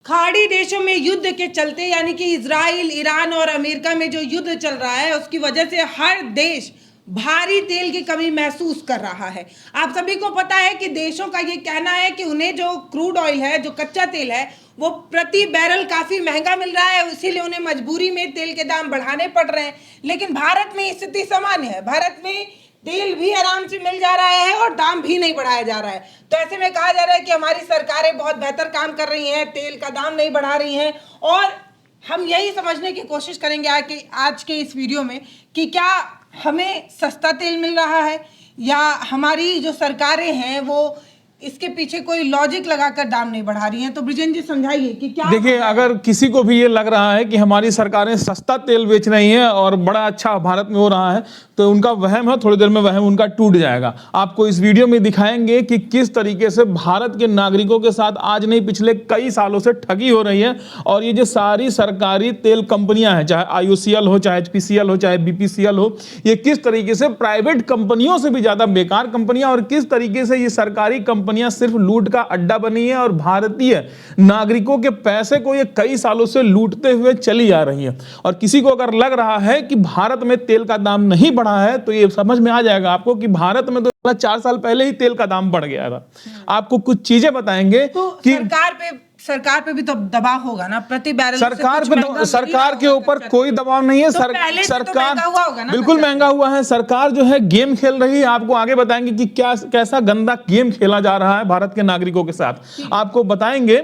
खाड़ी देशों में युद्ध के चलते, यानी कि इजराइल, ईरान और अमेरिका में जो युद्ध चल रहा है, उसकी वजह से हर देश भारी तेल की कमी महसूस कर रहा है। आप सभी को पता है कि देशों का ये कहना है कि उन्हें जो क्रूड ऑयल है, जो कच्चा तेल है, वो प्रति बैरल काफ़ी महंगा मिल रहा है, इसीलिए उन्हें मजबूरी में तेल के दाम बढ़ाने पड़ रहे हैं। लेकिन भारत में स्थिति सामान्य है, भारत में तेल भी आराम से मिल जा रहा है और दाम भी नहीं बढ़ाया जा रहा है। तो ऐसे में कहा जा रहा है कि हमारी सरकारें बहुत बेहतर काम कर रही हैं, तेल का दाम नहीं बढ़ा रही हैं। और हम यही समझने की कोशिश करेंगे आज के इस वीडियो में कि क्या हमें सस्ता तेल मिल रहा है या हमारी जो सरकारें हैं वो इसके पीछे कोई लॉजिक लगाकर दाम नहीं बढ़ा रही हैं। तो ब्रिजेन जी समझाइए कि क्या। देखिए, अगर किसी को भी ये लग रहा है कि हमारी सरकारें सस्ता तेल बेच रही हैं और बड़ा अच्छा भारत में हो रहा है, तो उनका वहम है, थोड़ी देर में वहम उनका टूट जाएगा। आपको इस वीडियो में दिखाएंगे कि किस तरीके से भारत के नागरिकों के साथ आज नहीं पिछले कई सालों से ठगी हो रही है। और ये जो सारी सरकारी तेल कंपनियां हैं, चाहे IOCL हो, चाहे HPCL हो, चाहे BPCL हो, ये किस तरीके से प्राइवेट कंपनियों से भी ज्यादा बेकार कंपनियां और किस तरीके से ये सरकारी कंपनियां सिर्फ लूट का अड्डा बनी है और भारतीय नागरिकों के पैसे को ये कई सालों से लूटते हुए चली आ रही है। और किसी को अगर लग रहा है कि भारत में तेल का दाम नहीं बढ़ा है, तो ये समझ में आ जाएगा आपको कि भारत में तो 4 साल पहले ही तेल का दाम बढ़ गया था। आपको कुछ चीजें बताएंगे तो कि सरकार पे भी तो दबाव होगा ना, प्रति बैरल सरकार के ऊपर कोई दबाव नहीं है। सरकार बिल्कुल महंगा हुआ है। सरकार जो है गेम खेल रही है। आपको आगे बताएंगे कि कैसा गंदा गेम खेला जा रहा है भारत के नागरिकों के साथ, आपको बताएंगे,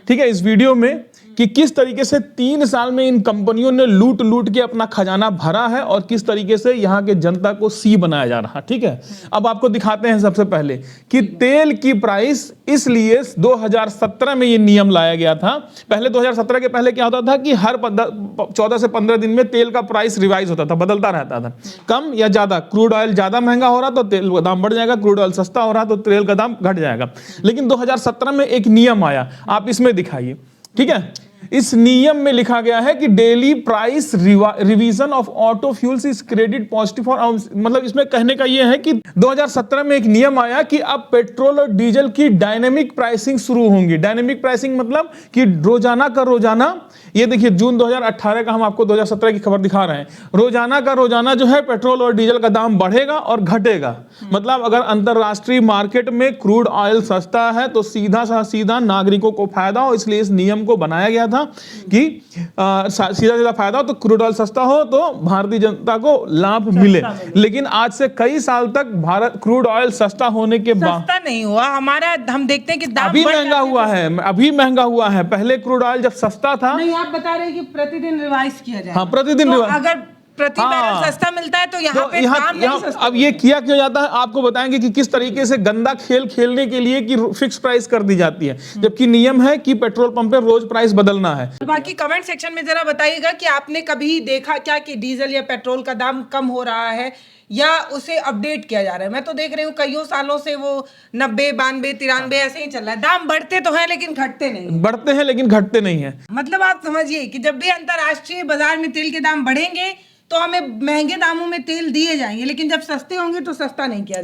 ठीक है, इस वीडियो में कि किस तरीके से 3 साल में इन कंपनियों ने लूट लूट के अपना खजाना भरा है और किस तरीके से यहां के जनता को सी बनाया जा रहा है। ठीक है, अब आपको दिखाते हैं सबसे पहले कि तेल की प्राइस, इसलिए 2017 में ये नियम लाया गया था। पहले 2017 के पहले क्या होता था कि हर 14 से 15 दिन में तेल का प्राइस रिवाइज होता था, बदलता रहता था, कम या ज्यादा। क्रूड ऑयल ज्यादा महंगा हो रहा तो तेल का दाम बढ़ जाएगा, क्रूड ऑयल सस्ता हो रहा तो तेल का दाम घट जाएगा। लेकिन 2017 में एक नियम आया, आप इसमें दिखाइए। ठीक है, इस नियम में लिखा गया है कि daily price revision of auto fuels is credit positive for, मतलब इसमें कहने का यह है कि 2017 में एक नियम आया कि अब पेट्रोल और डीजल की डायनेमिक प्राइसिंग शुरू होंगी। डायनेमिक प्राइसिंग मतलब कि रोजाना का रोजाना, ये देखिए जून 2018 का हम आपको 2017 की खबर दिखा रहे हैं, रोजाना का रोजाना जो है पेट्रोल और डीजल का दाम बढ़ेगा और घटेगा। मतलब अगर अंतरराष्ट्रीय मार्केट में क्रूड ऑयल सस्ता है तो सीधा नागरिकों को फायदा हो, इसलिए इस नियम को बनाया गया था कि सीधा फायदा हो तो क्रूड ऑयल सस्ता हो तो भारतीय जनता को लाभ मिले। लेकिन आज से कई साल तक भारत क्रूड ऑयल सस्ता होने के बाद सस्ता नहीं हुआ हमारा। हम देखते हैं कि दाम अभी महंगा हुआ है, अभी महंगा हुआ है। पहले क्रूड ऑयल जब सस्ता था, नहीं, आप बता रहे हैं कि प्रतिदिन रिवाइज किया जाए। हाँ, प्रतिदिन तो अगर प्रति बैरल सस्ता मिलता है तो यहाँ पे दाम नहीं सस्ता। अब ये किया क्यों जाता है, आपको बताएंगे कि किस तरीके से गंदा खेल खेलने के लिए कि फिक्स प्राइस कर दी जाती है, जबकि नियम है कि पेट्रोल पंप पे रोज प्राइस बदलना है। बाकी कमेंट सेक्शन में जरा बताइएगा कि आपने कभी देखा क्या कि डीजल या पेट्रोल का दाम कम हो रहा है या उसे अपडेट किया जा रहा है। मैं तो देख रही हूँ कईयों सालों से वो 90, 92, 93 ऐसे ही चल रहा है। दाम बढ़ते तो हैं लेकिन घटते नहीं, बढ़ते हैं लेकिन घटते नहीं है। मतलब आप समझिए कि जब भी अंतरराष्ट्रीय बाजार में तेल के दाम बढ़ेंगे तो हमें महंगे दामों में तेल दिए जाएंगे, लेकिन जब सस्ते होंगे तो सस्ता नहीं किया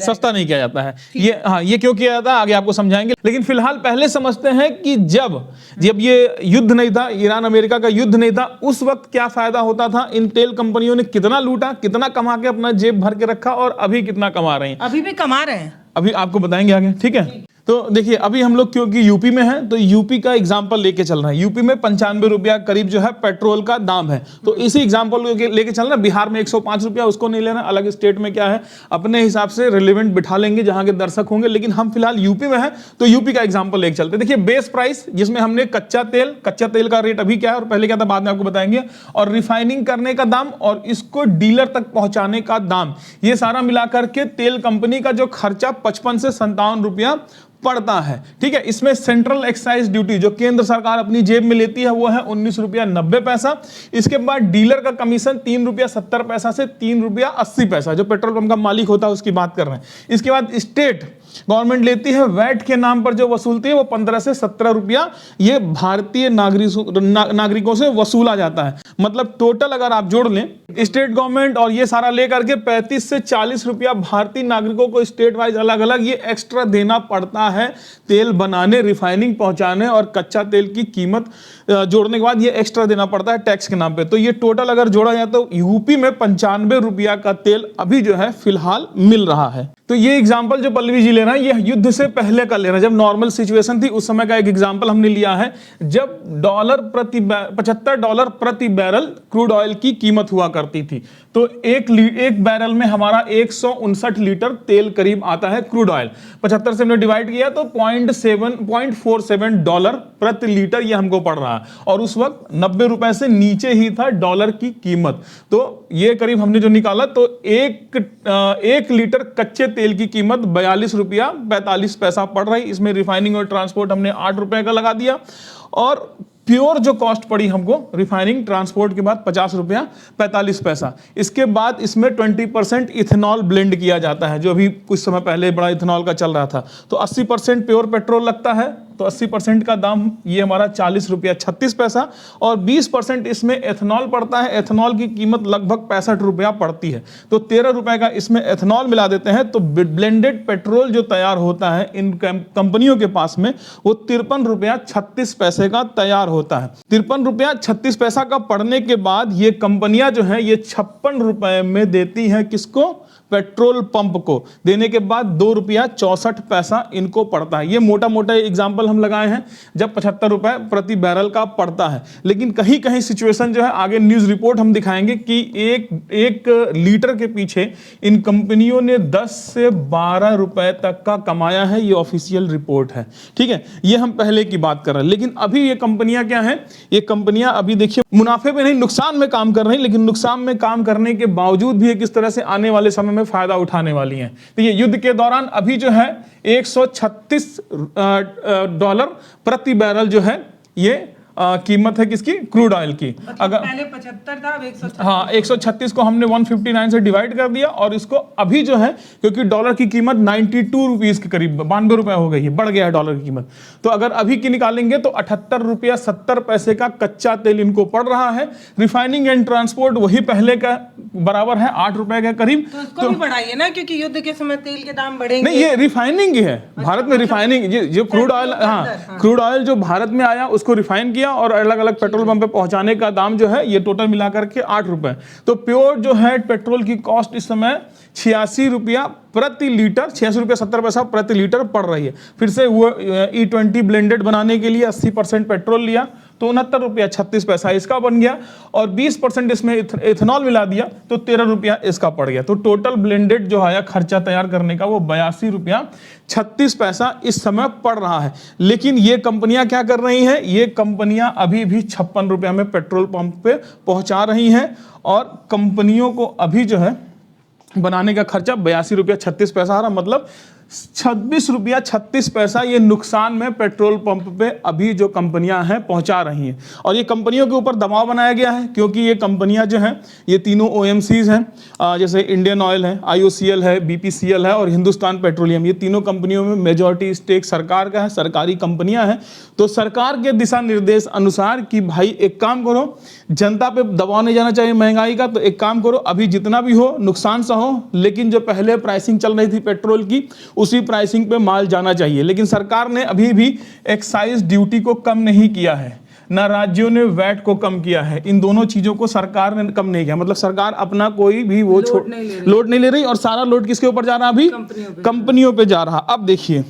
जाता है। ये क्यों किया जाता है आगे आपको समझाएंगे। लेकिन फिलहाल पहले समझते हैं कि जब ये युद्ध नहीं था, ईरान अमेरिका का युद्ध नहीं था, उस वक्त क्या फायदा होता था। इन तेल कंपनियों ने कितना लूटा, कितना कमा के अपना जेब भर के रखा और अभी कितना कमा रहे हैं। अभी भी कमा रहे हैं, अभी आपको बताएंगे आगे। ठीक है, तो देखिए अभी हम लोग क्योंकि यूपी में हैं तो यूपी का एग्जांपल लेके चल रहे हैं। यूपी में 95 रुपया करीब जो है पेट्रोल का दाम है, तो इसी एग्जांपल लेके चल रहे हैं। बिहार में 105 रुपया, उसको नहीं लेना, अलग स्टेट में क्या है अपने हिसाब से रिलेवेंट बिठा लेंगे जहां के दर्शक होंगे। लेकिन हम फिलहाल यूपी में हैं तो यूपी का एग्जाम्पल लेके चलते हैं। देखिए बेस प्राइस जिसमें हमने कच्चा तेल का रेट अभी क्या है और पहले क्या था बाद में आपको बताएंगे, और रिफाइनिंग करने का दाम और इसको डीलर तक पहुंचाने का दाम, ये सारा मिलाकर के तेल कंपनी का जो खर्चा 55 से 57 रुपया पड़ता है। ठीक है, इसमें सेंट्रल एक्साइज ड्यूटी जो केंद्र सरकार अपनी जेब में लेती है वो है 19 रुपया 90 पैसा। इसके बाद डीलर का कमीशन 3 रुपया 70 पैसा से 3 रुपया 80 पैसा, जो पेट्रोल पंप का मालिक होता है उसकी बात कर रहे हैं। इसके बाद गवर्नमेंट लेती है, वैट के नाम पर जो वसूलती है वो 15 से 17 रुपया ये भारतीय नागरिकों से वसूला जाता है। मतलब टोटल अगर आप जोड़ लें स्टेट गवर्नमेंट और ये सारा लेकर के 35 से 40 रुपया भारतीय नागरिकों को स्टेट वाइज अलग अलग ये एक्स्ट्रा देना पड़ता है तेल बनाने, रिफाइनिंग पहुंचाने और कच्चा तेल की कीमत जोड़ने के बाद ये एक्स्ट्रा देना पड़ता है टैक्स के नाम पे। तो ये टोटल अगर जोड़ा जाए तो यूपी में 95 रुपया का तेल अभी जो है फिलहाल मिल रहा है। तो ये एग्जांपल जो पल्लवी जी ले रहे हैं ये युद्ध से पहले का ले रहे हैं, जब नॉर्मल सिचुएशन थी उस समय का एक एग्जांपल हमने लिया है, जब $75 प्रति बैरल क्रूड ऑयल की कीमत हुआ करती थी। तो एक बैरल में हमारा 159 लीटर तेल करीब आता है क्रूड ऑयल। 75 से हमने डिवाइड किया तो $0.47 प्रति लीटर ये हमको पड़ रहा है, और उस वक्त 90 रुपए से नीचे ही था डॉलर की कीमत। तो ये करीब हमने जो निकाला तो एक लीटर कच्चे तेल की कीमत 42 रुपया 45 पैसा पड़ रही। इसमें रिफाइनिंग और ट्रांसपोर्ट हमने 8 रुपए का लगा दिया, और प्योर जो कॉस्ट पड़ी हमको रिफाइनिंग ट्रांसपोर्ट के बाद 50 रुपया 45 पैसा। इसके बाद इसमें 20% इथेनॉल ब्लेंड किया जाता है, जो अभी कुछ समय पहले बड़ा इथेनॉल का चल रहा था। तो 80% प्योर पेट्रोल लगता है, तो 80% का दाम ये हमारा 40 रुपया 36 पैसा, और 20% इसमें एथेनॉल पड़ता है। एथेनॉल की कीमत लगभग 65 रुपया पड़ती है। तो 13 रुपए का इसमें एथेनॉल मिला देते हैं, तो ब्लेंडेड पेट्रोल जो तैयार होता है इन कंपनियों के पास में वो 53 रुपया 36 पैसे का तैयार होता है। 53 रुपया 36 पैसा का पड़ने के बाद ये कंपनियां जो है ये 56 रुपए में देती हैं किसको? पेट्रोल पंप को। देने के बाद 2 रुपया 64 पैसा इनको पड़ता है। ये मोटा मोटा एग्जाम्पल हम लगाए हैं जब 75 रुपए प्रति बैरल का पड़ता है। लेकिन कहीं कहीं सिचुएशन जो है, आगे न्यूज रिपोर्ट हम दिखाएंगे कि एक लीटर के पीछे इन कंपनियों ने 10 से 12 रुपए तक का कमाया है। ये ऑफिशियल रिपोर्ट है, ठीक है। ये हम पहले की बात कर रहे हैं, लेकिन अभी ये कंपनियां क्या है, ये कंपनियां अभी देखिए मुनाफे में नहीं नुकसान में काम कर रही, लेकिन नुकसान में काम करने के बावजूद भी किस तरह से आने वाले समय में फायदा उठाने वाली हैं। तो ये युद्ध के दौरान अभी जो है $136 प्रति बैरल जो है ये कीमत है किसकी? क्रूड ऑयल की। अगर पहले 75 था, अब 136। हाँ, 136 को हमने 159 से डिवाइड कर दिया, और इसको अभी जो है क्योंकि डॉलर की कीमत 92 रुपीज के करीब 92 रुपए हो गई है, बढ़ गया है डॉलर की कीमत। तो अगर अभी की निकालेंगे तो 78 रुपया 70 पैसे का कच्चा तेल इनको पड़ रहा है। रिफाइनिंग एंड ट्रांसपोर्ट वही पहले का बराबर है, 8 रुपए के करीब। तो इसको भी बढ़ाइए ना, क्योंकि युद्ध के समय तेल के दाम बढ़ेंगे। नहीं, ये रिफाइनिंग ही है। भारत में रिफाइनिंग जो क्रूड ऑयल, हाँ, क्रूड ऑयल जो भारत में आया उसको रिफाइन किया और अलग अलग पेट्रोल पंप पे पहुंचाने का दाम जो है ये टोटल मिलाकर के 8 रुपए। तो प्योर जो है पेट्रोल की कॉस्ट इस समय 86 रुपया प्रति लीटर, 86 रुपया 70 पैसा प्रति लीटर पड़ रही है। फिर से वो E20 ब्लेंडेड बनाने के लिए 80% पेट्रोल लिया तो 69 रुपया 36 पैसा इसका बन गया, और 20% इसमें इथेनॉल मिला दिया तो 13 रुपया इसका पड़ गया। तो टोटल ब्लेंडेड जो आया खर्चा तैयार करने का वो 82 रुपया 36 पैसा इस समय पड़ रहा है। लेकिन ये कंपनियां क्या कर रही हैं? ये कंपनियां अभी भी 56 रुपया में पेट्रोल पंप पे पहुंचा रही हैं, और कंपनियों को अभी जो है बनाने का खर्चा 82 रुपया 36 पैसा आ रहा, मतलब 26 रुपया 36 पैसा ये नुकसान में पेट्रोल पंप पे अभी जो कंपनियां हैं पहुंचा रही हैं। और ये कंपनियों के ऊपर दबाव बनाया गया है, क्योंकि ये कंपनियां जो हैं ये तीनों OMCs हैं, जैसे इंडियन ऑयल है, IOCL है, BPCL है और हिंदुस्तान पेट्रोलियम। ये तीनों कंपनियों में मेजॉरिटी स्टेक सरकार का है, सरकारी कंपनियां हैं। तो सरकार के दिशा निर्देश अनुसार कि भाई एक काम करो, जनता पे दबाव नहीं जाना चाहिए महंगाई का, तो एक काम करो अभी जितना भी हो नुकसान सा हो, लेकिन जो पहले प्राइसिंग चल रही थी पेट्रोल की उसी प्राइसिंग पे माल जाना चाहिए। लेकिन सरकार ने अभी भी एक्साइज ड्यूटी को कम नहीं किया है, ना राज्यों ने वैट को कम किया है। इन दोनों चीजों को सरकार ने कम नहीं किया। मतलब सरकार अपना कोई भी वो लोड नहीं ले रही, और सारा लोड किसके ऊपर जा रहा है? अभी कंपनियों पे जा रहा। अब देखिए,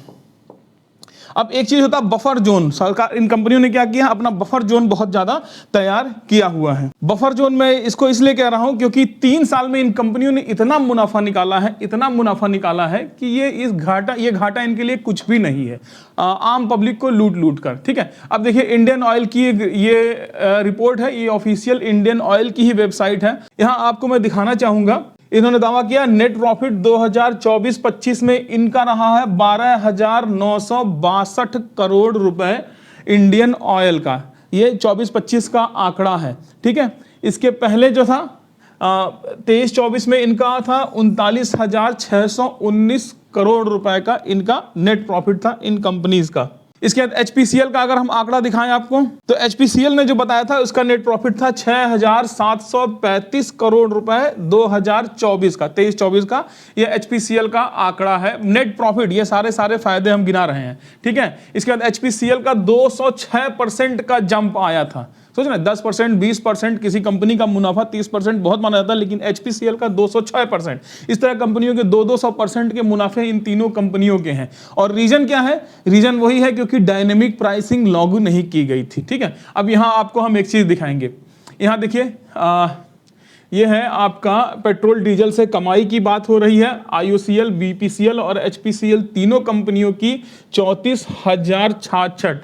अब एक चीज होता है बफर जोन। सरकार, इन कंपनियों ने क्या किया? अपना बफर जोन बहुत ज्यादा तैयार किया हुआ है। बफर जोन में इसको इसलिए कह रहा हूं क्योंकि 3 साल में इन कंपनियों ने इतना मुनाफा निकाला है, इतना मुनाफा निकाला है कि ये घाटा इनके लिए कुछ भी नहीं है, आम पब्लिक को लूट कर। ठीक है, अब देखिए इंडियन ऑयल की ये रिपोर्ट है, ये ऑफिशियल इंडियन ऑयल की ही वेबसाइट है। यहां आपको मैं दिखाना चाहूंगा, इन्होंने दावा किया नेट प्रॉफिट 2024-25 में इनका रहा है 12,962 करोड़ रुपए इंडियन ऑयल का। ये 24-25 का आंकड़ा है, ठीक है। इसके पहले जो था 23-24 में इनका था 39,619 करोड़ रुपए का इनका नेट प्रॉफिट था इन कंपनीज का। इसके बाद HPCL का अगर हम आंकड़ा दिखाएं आपको, तो HPCL ने जो बताया था उसका नेट प्रॉफिट था 6,735 करोड़ रुपए 2024 का, 23-24 का ये HPCL का आंकड़ा है नेट प्रॉफिट। ये सारे फायदे हम गिना रहे हैं, ठीक है। इसके बाद HPCL का 206% का जंप आया था। सोच रहे 10%, 20% किसी कंपनी का मुनाफा 30% बहुत माना जाता है, लेकिन HPCL का 206%। इस तरह कंपनियों के 200% के मुनाफे इन तीनों कंपनियों के हैं। और रीजन क्या है? रीजन वही है क्योंकि डायनेमिक प्राइसिंग लागू नहीं की गई थी, ठीक है। अब यहाँ आपको हम एक चीज दिखाएंगे, यहाँ देखिए ये है आपका पेट्रोल डीजल से कमाई की बात हो रही है। IOCL, BPCL और HPCL तीनों कंपनियों की 34,066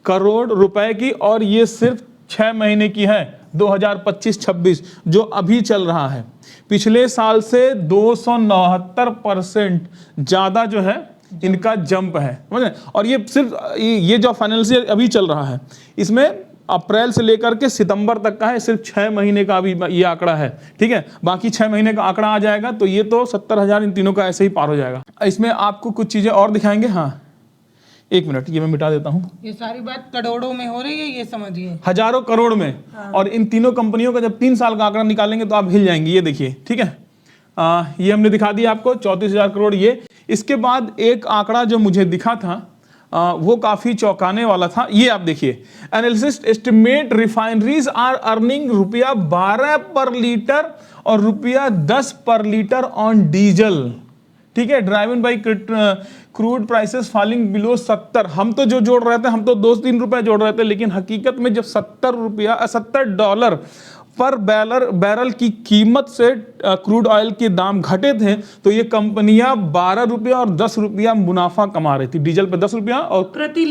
करोड़ रुपए की, और ये सिर्फ 6 महीने की है 2025-26 जो अभी चल रहा है। पिछले साल से 269% ज्यादा जो है इनका जंप है, समझ रहे? और ये सिर्फ ये जो फाइनेंशियल अभी चल रहा है इसमें अप्रैल से लेकर के सितंबर तक का है, सिर्फ 6 महीने का अभी ये आंकड़ा है, ठीक है। बाकी 6 महीने का आंकड़ा आ जाएगा तो ये तो 70,000 इन तीनों का ऐसे ही पार हो जाएगा। इसमें आपको कुछ चीजें और दिखाएंगे। हाँ, एक मिनट, ये मैं मिटा देता हूं। ये सारी बात करोड़ों में हो रही है, ये समझिए, हजारों करोड़ में। हाँ। और इन तीनों कंपनियों का जब 3 साल का आंकड़ा निकालेंगे तो आप हिल जाएंगे। ये देखिए, ठीक है, ये हमने दिखा दिया आपको 34,000 करोड़ ये। इसके बाद एक आंकड़ा जो मुझे दिखा था वो काफी चौंकाने वाला था। ये आप देखिए, analyst estimate refineries are earning ₹12 per litre और ₹10 पर लीटर ऑन डीजल, ठीक है, driven by crude prices falling below 70। हम तो जो जोड़ रहे थे, हम तो 2-3 रुपए जोड़ रहे थे, लेकिन हकीकत में जब $70 पर बैरल की कीमत से क्रूड ऑयल के दाम घटे थे तो ये कंपनियां ₹12 और ₹10 मुनाफा कमा रही थी। डीजल पे ₹10 और प्रति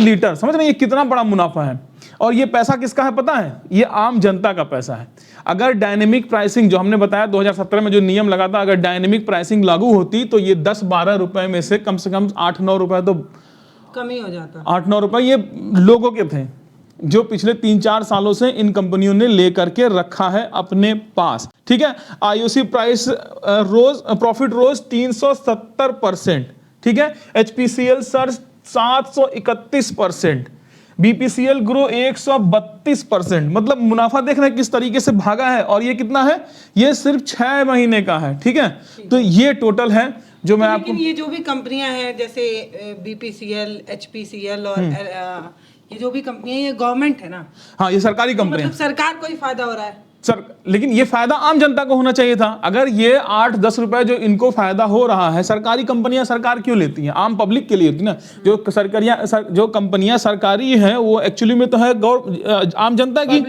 लीटर, समझ रहे हैं ये कितना बड़ा मुनाफा है। और ये पैसा किसका है पता है? ये आम जनता का पैसा है। अगर डायनेमिक प्राइसिंग जो हमने बताया 2017 में जो नियम लगा था, अगर डायनेमिक प्राइसिंग लागू होती तो ये 10-12 रुपए में से कम 8-9 रुपए तो कम ही हो जाता। 8-9 रुपए ये लोगों के थे जो पिछले 3-4 सालों से इन कंपनियों ने लेकर के रखा है अपने पास, ठीक है। IOC प्राइस प्रॉफिट रोज 370%, ठीक है। HPCL surge 731%, BPCL grow 132%। मतलब मुनाफा देख रहे हैं किस तरीके से भागा है। और ये कितना है? ये सिर्फ 6 महीने का है, ठीक है। तो ये टोटल है जो मैं आपको, ये जो भी कंपनियां हैं जैसे BPCL, HPCL और ये जो भी कंपनियां, ये गवर्नमेंट है ना? हाँ, ये सरकारी कंपनी है। मतलब सरकार को ही फायदा हो रहा है सर, लेकिन ये फायदा आम जनता को होना चाहिए था। अगर ये 8-10 रुपए जो इनको फायदा हो रहा है, सरकारी कंपनियां सरकार क्यों लेती हैं? आम पब्लिक के लिए होती ना। जो कंपनियां सरकारी हैं वो एक्चुअली में तो है आम जनता की,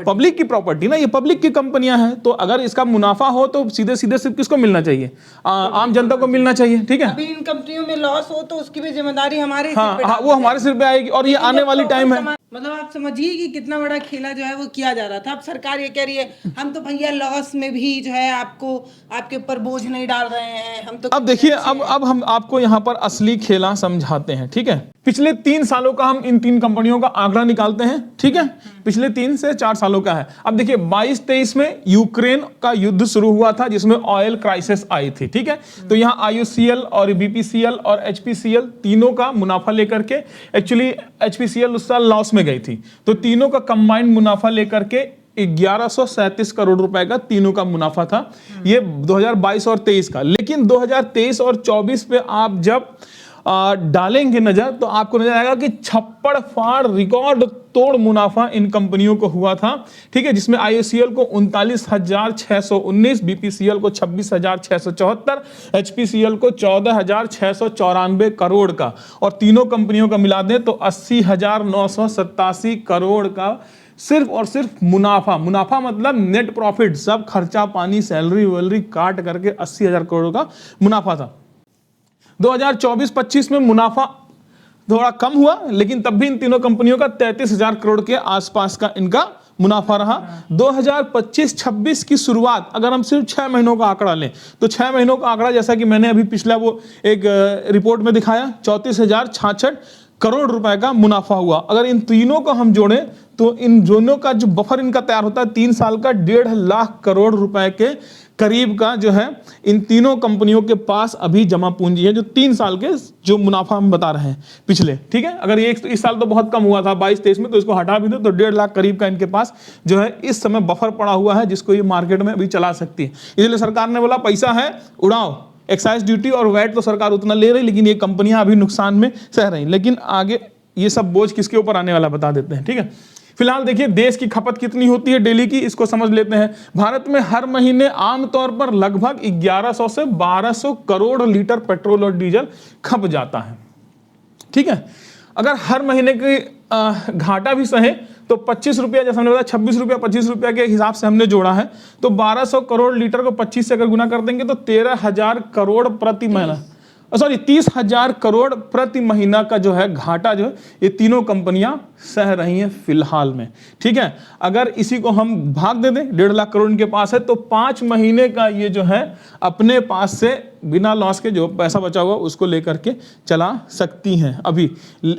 पब्लिक की प्रॉपर्टी ना, ये पब्लिक की कंपनियां हैं। तो अगर इसका मुनाफा हो तो सीधे सीधे सिर्फ किसको मिलना चाहिए? आम जनता को मिलना चाहिए, ठीक है। अभी इन कंपनियों में लॉस हो तो उसकी भी जिम्मेदारी हमारे हाँ, वो हमारे सिर पे आएगी। और ये आने वाली टाइम है, मतलब आप समझिए कि कितना बड़ा खेला जो है वो किया जा रहा था। अब सरकार ये कह रही है हम तो भैया लॉस में भी जो है आपको आपके ऊपर बोझ नहीं डाल रहे हैं, हम तो। अब देखिए, अब हम आपको यहाँ पर असली खेला समझाते हैं, ठीक है। पिछले 3 सालों का हम इन 3 कंपनियों का आंकड़ा निकालते हैं, ठीक है। पिछले 3 से 4 सालों का है। अब देखिए 22-23 में यूक्रेन का युद्ध शुरू हुआ था जिसमें ऑयल क्राइसिस आई थी, ठीक है। तो यहाँ IOCL और BPCL और HPCL तीनों का मुनाफा लेकर के, एक्चुअली HPCL उस साल लॉस में गई थी, तो तीनों का कंबाइंड मुनाफा लेकर के 1137 करोड़ रुपए का तीनों का मुनाफा था। ये 2022 और 23 का। लेकिन 2023 और 24 पे आप जब डालेंगे नजर तो आपको नजर आएगा कि छप्पड़ फाड़ रिकॉर्ड तोड़ मुनाफा इन कंपनियों को हुआ था, ठीक है। जिसमें IOCL को 39,619, BPCL को 26,674, HPCL को 14,694 करोड़ का, और तीनों कंपनियों का मिला दें तो 80,987 करोड़ का सिर्फ और सिर्फ मुनाफा मतलब नेट प्रॉफिट, सब खर्चा पानी सैलरी वैलरी काट करके 80,000 करोड़ का मुनाफा था। 2024-25 में मुनाफा थोड़ा कम हुआ, लेकिन तब भी इन तीनों कंपनियों का 33,000 करोड़ के आसपास का इनका मुनाफा रहा। 2025-26 की शुरुआत अगर हम सिर्फ 6 महीनों का आंकड़ा लें तो 6 महीनों का आंकड़ा, जैसा कि मैंने अभी पिछला वो एक रिपोर्ट में दिखाया, 34,066 करोड़ रुपए का मुनाफा हुआ। अगर इन तीनों को हम जोड़ें तो इन दोनों का जो बफर इनका तैयार होता है 3 साल का 1.5 लाख करोड़ रुपए के करीब का जो है इन तीनों कंपनियों के पास अभी जमा पूंजी है, जो 3 साल के जो मुनाफा हम बता रहे हैं पिछले, ठीक है। अगर ये इस साल तो बहुत कम हुआ था 22-23 में, तो इसको हटा भी दो तो 1.5 लाख करीब का इनके पास जो है इस समय बफर पड़ा हुआ है, जिसको ये मार्केट में अभी चला सकती है। इसलिए सरकार ने बोला पैसा है उड़ाओ, एक्साइज ड्यूटी और वैट तो सरकार उतना ले रही, लेकिन ये कंपनियां अभी नुकसान में सह रही। लेकिन आगे ये सब बोझ किसके ऊपर आने वाला बता देते हैं, ठीक है। फिलहाल देखिए देश की खपत कितनी होती है डेली की, इसको समझ लेते हैं। भारत में हर महीने आमतौर पर लगभग 1100 से 1200 करोड़ लीटर पेट्रोल और डीजल खप जाता है, ठीक है। अगर हर महीने की घाटा भी सहे तो 25 रुपया, जैसे हमने बताया 26 रुपया 25 रुपया के हिसाब से हमने जोड़ा है, तो 1200 करोड़ लीटर को 25 से अगर गुना कर देंगे तो 13,000 करोड़ प्रति महीना, सॉरी 30,000 करोड़ प्रति महीना का जो है घाटा जो ये तीनों कंपनियां सह रही हैं फिलहाल में, ठीक है। अगर इसी को हम भाग दे दें, 1.5 लाख करोड़ इनके पास है, तो 5 महीने का ये जो है अपने पास से बिना लॉस के जो पैसा बचा हुआ उसको लेकर के चला सकती हैं। अभी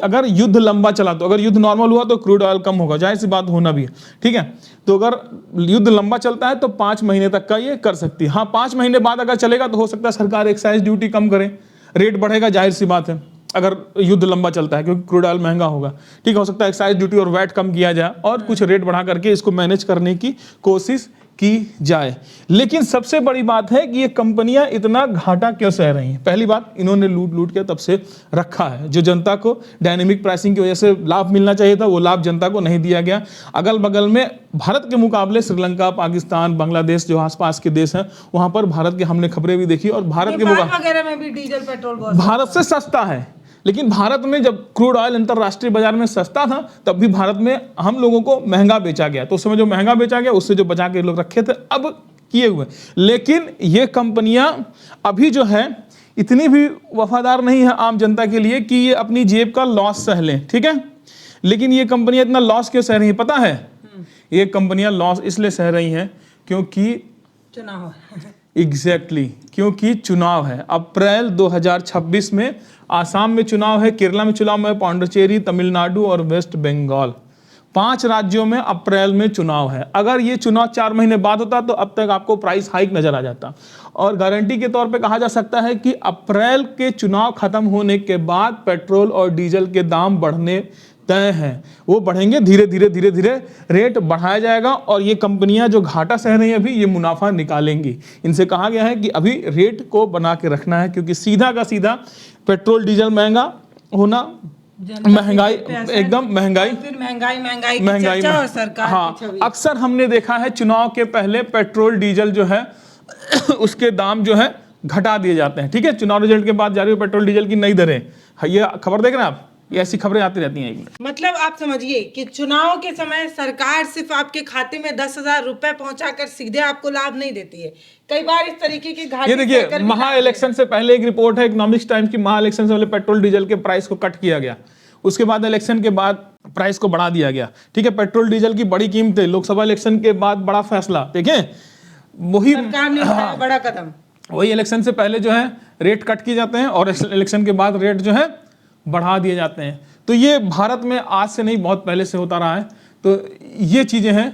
अगर युद्ध लंबा चला, तो अगर युद्ध नॉर्मल हुआ तो क्रूड ऑयल कम होगा, जाहिर सी बात होना भी है, ठीक है। तो अगर युद्ध लंबा चलता है तो 5 महीने तक का ये कर सकती है। हाँ, 5 महीने बाद अगर चलेगा तो हो सकता है सरकार एक्साइज ड्यूटी कम करे, रेट बढ़ेगा, जाहिर सी बात है अगर युद्ध लंबा चलता है, क्योंकि क्रूड ऑयल महंगा होगा, ठीक। हो सकता है एक्साइज ड्यूटी और वैट कम किया जाए और कुछ रेट बढ़ा करके इसको मैनेज करने की कोशिश की जाए। लेकिन सबसे बड़ी बात है कि ये कंपनियां इतना घाटा क्यों सह रही हैं। पहली बात, इन्होंने लूट के तब से रखा है, जो जनता को डायनेमिक प्राइसिंग की वजह से लाभ मिलना चाहिए था वो लाभ जनता को नहीं दिया गया। अगल बगल में भारत के मुकाबले श्रीलंका, पाकिस्तान, बांग्लादेश जो आसपास के देश हैं वहां पर भारत के हमने खबरें भी देखी, और भारत के मुकाबले वगैरह में भी डीजल पेट्रोल भारत से सस्ता है। लेकिन भारत में जब क्रूड ऑयल अंतरराष्ट्रीय बाजार में सस्ता था तब भी भारत में हम लोगों को महंगा बेचा गया, तो उस समय जो महंगा बेचा गया उससे जो बचा के लोग रखे थे अब किए हुए। लेकिन ये कंपनियां अभी जो है इतनी भी वफादार नहीं है आम जनता के लिए कि ये अपनी जेब का लॉस सह लें, ठीक है। लेकिन ये कंपनियां इतना लॉस क्यों सह रही है पता है? ये कंपनियां लॉस इसलिए सह रही हैं क्योंकि चुनाव एग्जैक्टली क्योंकि चुनाव है। अप्रैल 2026 में आसाम में चुनाव है, केरला में चुनाव है, पांडिचेरी, तमिलनाडु और वेस्ट बंगाल, 5 राज्यों में अप्रैल में चुनाव है। अगर ये चुनाव 4 महीने बाद होता तो अब तक आपको प्राइस हाइक नजर आ जाता, और गारंटी के तौर पे कहा जा सकता है कि अप्रैल के चुनाव खत्म होने के बाद पेट्रोल और डीजल के दाम बढ़ने तय हैं। वो बढ़ेंगे, धीरे धीरे रेट बढ़ाया जाएगा, और ये कंपनियां जो घाटा सह रही हैं अभी ये मुनाफा निकालेंगी। इनसे कहा गया है कि अभी रेट को बना के रखना है, क्योंकि सीधा का सीधा पेट्रोल डीजल महंगा होना, महंगाई एकदम महंगाई और सरकार हाँ, अक्सर हमने देखा है चुनाव के पहले पेट्रोल डीजल जो है उसके दाम जो है घटा दिए जाते हैं, ठीक है। चुनाव रिजल्ट के बाद जारी पेट्रोल डीजल की नई दरें, ये खबर देख रहे हैं आप, ये ऐसी खबरें आती रहती हैं। मतलब आप समझिए कि चुनाव के समय सरकार सिर्फ आपके खाते में 10,000 रुपए पहुंचाकर सीधे आपको लाभ नहीं देती है, कई बार इस तरीके की घाटे। ये देखिए महा इलेक्शन से पहले एक रिपोर्ट है इकोनॉमिक्स टाइम्स की, महा इलेक्शन से पहले पेट्रोल डीजल के प्राइस को कट किया गया, उसके बाद इलेक्शन के बाद प्राइस को बढ़ा दिया गया, ठीक है। पेट्रोल डीजल की बड़ी कीमतें, लोकसभा इलेक्शन के बाद बड़ा फैसला, देखें वही सरकार ने उठाया बड़ा कदम, वही इलेक्शन से पहले जो है रेट कट किए जाते हैं और इलेक्शन के बाद रेट जो है बढ़ा दिए जाते हैं। तो ये भारत में आज से नहीं बहुत पहले से होता रहा है। तो ये चीज़ें हैं,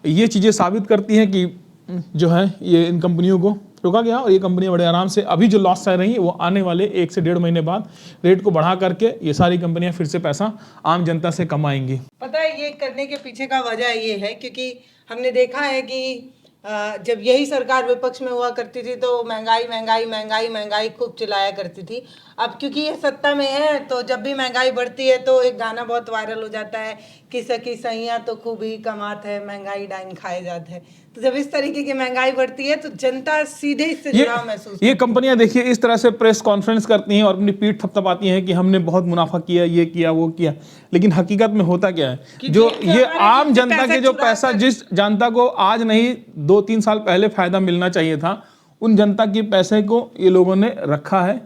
ये चीज़ें साबित करती हैं कि जो है ये इन कंपनियों को रोका गया, और ये कंपनियां बड़े आराम से अभी जो लॉस सह रही हैं वो आने वाले 1 से 1.5 महीने बाद रेट को बढ़ा करके ये सारी कंपनियां फिर से पैसा आम जनता से कमाएंगी। पता है ये करने के पीछे का वजह ये है क्योंकि हमने देखा है कि जब यही सरकार विपक्ष में हुआ करती थी तो महंगाई खूब चिल्लाया करती थी। अब क्योंकि ये सत्ता में है तो जब भी महंगाई बढ़ती है तो एक गाना बहुत वायरल हो जाता है कि सखी सैया तो खूब ही कमात है, महंगाई डाइन खाए जाते हैं। तो जब इस तरीके की महंगाई बढ़ती है तो जनता सीधे इससे जुड़ाव महसूस, ये कंपनियां देखिए इस तरह से प्रेस कॉन्फ्रेंस करती हैं और अपनी पीठ थपथपाती हैं कि हमने बहुत मुनाफा किया, ये किया, वो किया, लेकिन हकीकत में होता क्या है? जो ये आम जनता के जो पैसा, जिस जनता को आज नहीं 2-3 साल पहले फायदा मिलना चाहिए था, उन जनता के पैसे को ये लोगों ने रखा है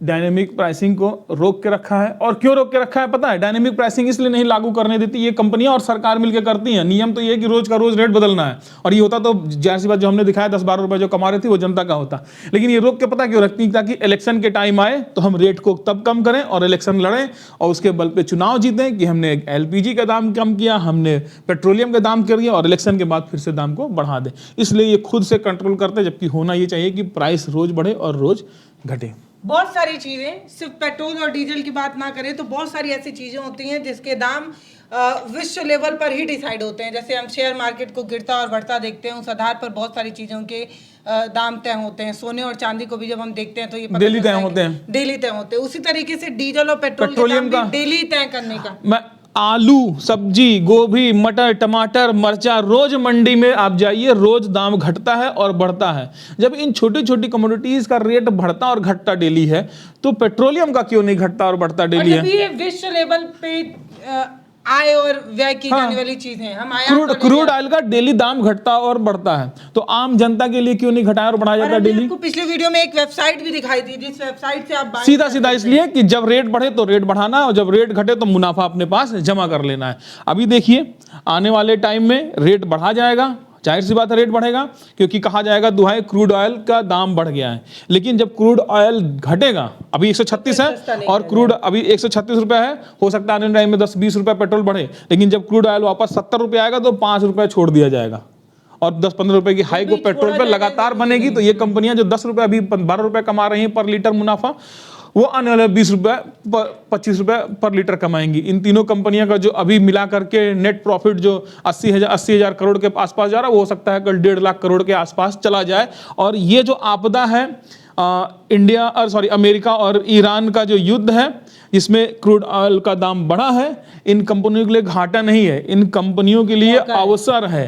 डायनेमिक प्राइसिंग को रोक के रखा है। और क्यों रोक के रखा है पता है? डायनेमिक प्राइसिंग इसलिए नहीं लागू करने देती, ये कंपनियां और सरकार मिलकर करती हैं। नियम तो ये है कि रोज का रोज रेट बदलना है, और ये होता तो जाहिर सी बात जो हमने दिखाया 10-12 रुपए जो कमा रही थी वो जनता का होता। लेकिन ये रोक के पता क्यों रखती, ताकि इलेक्शन के टाइम आए तो हम रेट को तब कम करें और इलेक्शन लड़ें और उसके बल पे चुनाव जीतें कि हमने LPG का दाम कम किया, हमने पेट्रोलियम का दाम कर दिया, और इलेक्शन के बाद फिर से दाम को बढ़ा दें। इसलिए ये खुद से कंट्रोल करते हैं, जबकि होना ये चाहिए कि प्राइस रोज बढ़े और रोज घटे। बहुत सारी चीजें, सिर्फ पेट्रोल और डीजल की बात ना करें तो बहुत सारी ऐसी चीजें होती हैं जिसके दाम विश्व लेवल पर ही डिसाइड होते हैं। जैसे हम शेयर मार्केट को गिरता और बढ़ता देखते हैं, उस आधार पर बहुत सारी चीजों के दाम तय होते हैं। सोने और चांदी को भी जब हम देखते हैं तो ये डेली तय होते हैं, डेली तय होते हैं। उसी तरीके से डीजल और पेट्रोलियम का डेली तय करने का। मैं आलू, सब्जी, गोभी, मटर, टमाटर, मरचा, रोज मंडी में आप जाइए, रोज दाम घटता है और बढ़ता है। जब इन छोटी छोटी कमोडिटीज का रेट बढ़ता और घटता डेली है, तो पेट्रोलियम का क्यों नहीं घटता और बढ़ता डेली है? ये विश्व लेवल पे आय और व्यय की जाने वाली चीज है। हम क्रूड ऑयल का डेली दाम घटता और बढ़ता है, तो आम जनता के लिए क्यों नहीं घटाया और बढ़ाया जाता डेली? आपको पिछले वीडियो में एक वेबसाइट भी दिखाई थी, जिस वेबसाइट से आप सीधा इसलिए कि जब रेट बढ़े तो रेट बढ़ाना, और जब रेट घटे तो मुनाफा अपने पास जमा कर लेना है। अभी देखिए आने वाले टाइम में रेट बढ़ा जाएगा, जाहिर सी बात है रेट बढ़ेगा, क्योंकि कहा जाएगा दुहाई क्रूड ऑयल का दाम बढ़ गया है। लेकिन जब क्रूड ऑयल घटेगा, अभी 136 है और क्रूड अभी 136 रुपए है, हो सकता है आने टाइम में 10-20 रुपए पेट्रोल बढ़े, लेकिन जब क्रूड ऑयल वापस 70 रुपए आएगा तो 5 रुपए छोड़ दिया जाएगा, और 10-15 रुपए की हाई को पेट्रोल पे लगातार बनेगी। तो ये कंपनियां जो 10 रुपए अभी 12 रुपए कमा रही हैं पर लीटर मुनाफा, वो आने वाले 20 रुपए 25 रुपए पर लीटर कमाएंगी। इन तीनों कंपनियों का जो अभी मिला करके नेट प्रॉफिट जो 80,000 करोड़ के आसपास जा रहा है, वो हो सकता है कल 1.5 लाख करोड़ के आसपास चला जाए। और ये जो आपदा है अमेरिका और ईरान का जो युद्ध है, जिसमें क्रूड ऑयल का दाम बढ़ा है, इन कंपनियों के लिए घाटा नहीं है, इन कंपनियों के लिए अवसर है।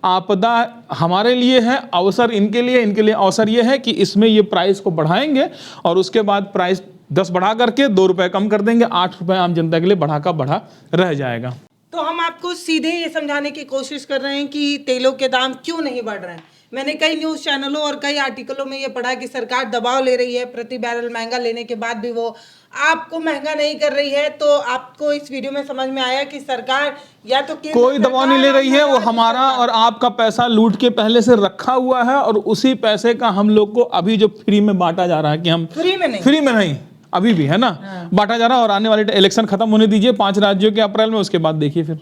आपदा हमारे लिए है, अवसर इनके लिए अवसर ये है कि इसमें ये प्राइस को बढ़ाएंगे और उसके बाद प्राइस 10 बढ़ा करके 2 रुपए कम कर देंगे, 8 रुपए आम जनता के लिए बढ़ा का बढ़ा रह जाएगा। तो हम आपको सीधे ये समझाने की कोशिश कर रहे हैं कि तेलों के दाम क्यों नहीं बढ़ रहे हैं। मैंने कई न्यूज़ चैनलों और कई आर्टिकलों में ये पढ़ा कि सरकार दबाव ले रही है, प्रति बैरल महंगा लेने के बाद भी वो आपको महंगा नहीं कर रही है। तो आपको इस वीडियो में समझ में आया कि सरकार या तो कोई दबाव नहीं ले रही है, वो हमारा और आपका पैसा लूट के पहले से रखा हुआ है, और उसी पैसे का हम लोग को अभी जो फ्री में बांटा जा रहा है, कि हम फ्री में नहीं अभी भी है ना, बांटा जा रहा है। और आने वाले इलेक्शन खत्म होने दीजिए 5 राज्यों के अप्रैल में, उसके बाद देखिए फिर।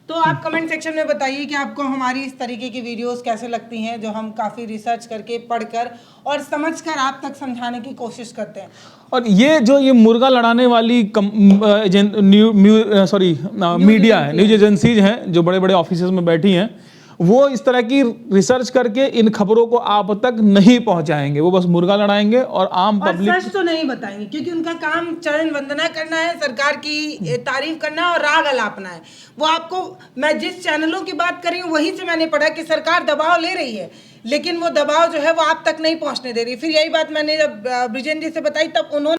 तो आप कमेंट सेक्शन में बताइए कि आपको हमारी इस तरीके की वीडियोस कैसे लगती हैं, जो हम काफ़ी रिसर्च करके पढ़कर और समझकर आप तक समझाने की कोशिश करते हैं। और ये मुर्गा लड़ाने वाली मीडिया है, न्यूज एजेंसीज हैं जो बड़े बड़े ऑफिसेज में बैठी हैं, वो इस तरह की रिसर्च करके इन खबरों को आप तक नहीं पहुंचाएंगे। वो बस मुर्गा लड़ाएंगे और आम पब्लिक सच तो नहीं बताएंगे, क्योंकि उनका काम चरण वंदना करना है, सरकार की तारीफ करना और राग अलापना है। वो आपको, मैं जिस चैनलों की बात कर रही हूँ वहीं से मैंने पढ़ा कि सरकार दबाव ले रही है, लेकिन वो दबाव जो है वो आप तक नहीं पहुंचने दे रही। फिर यही बात मैंने जब ब्रिजेन जी से बताई, तब उन्होंने